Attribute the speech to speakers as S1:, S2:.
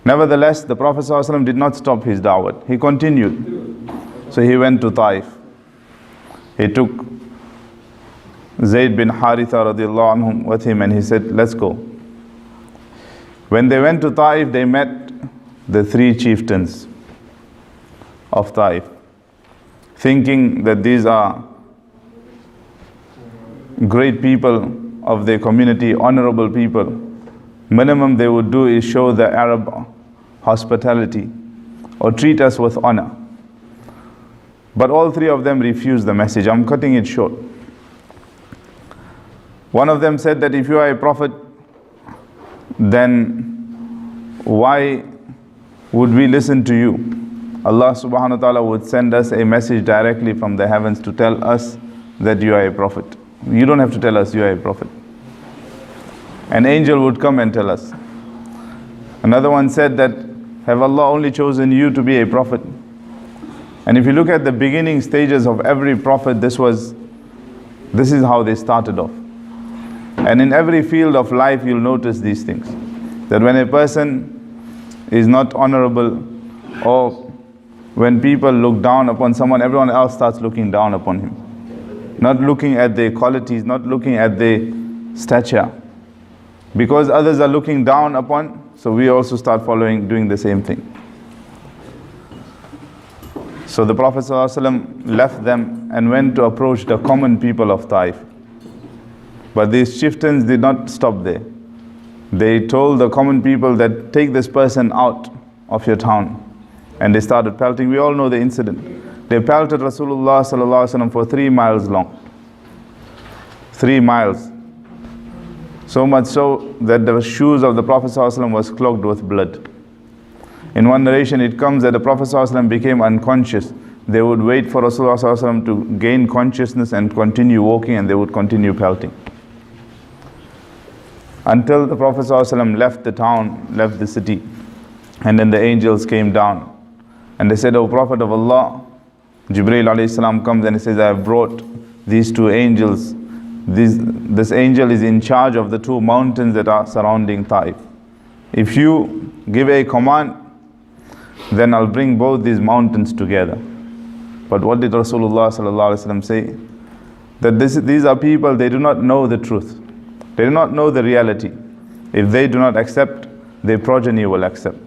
S1: Nevertheless, the Prophet ﷺ did not stop his da'wah. He continued. So he went to Ta'if. He took Zayd bin Haritha radiallahu anhum with him and he said, let's go. When they went to Ta'if, they met the three chieftains of Ta'if, thinking that these are great people of their community, honorable people. Minimum they would do is show the Arab hospitality or treat us with honor. But all three of them refused the message. I'm cutting it short. One of them said that if you are a prophet, then why would we listen to you? Allah subhanahu wa ta'ala would send us a message directly from the heavens to tell us that you are a prophet. You don't have to tell us you are a prophet. An angel would come and tell us. Another one said that, have Allah only chosen you to be a prophet? And if you look at the beginning stages of every prophet, this is how they started off. And in every field of life, you'll notice these things. That when a person is not honorable, or when people look down upon someone, everyone else starts looking down upon him. Not looking at their qualities, not looking at their stature. Because others are looking down upon, so we also start doing the same thing. So the Prophet ﷺ left them and went to approach the common people of Ta'if. But these chieftains did not stop there. They told the common people that take this person out of your town. And they started pelting. We all know the incident. They pelted Rasulullah ﷺ for 3 miles long. 3 miles. So much so that the shoes of the Prophet ﷺ was clogged with blood. In one narration it comes that the Prophet ﷺ became unconscious. They would wait for Rasulullah ﷺ to gain consciousness and continue walking, and they would continue pelting. Until the Prophet ﷺ left the town, left the city. And then the angels came down. And they said, O Prophet of Allah, Jibreel alayhi salam comes and he says, I have brought these 2 angels. This angel is in charge of the 2 mountains that are surrounding Ta'if. If you give a command, then I'll bring both these mountains together. But what did Rasulullah sallallahu alaihi wasallam say? That these are people, they do not know the truth. They do not know the reality. If they do not accept, their progeny will accept.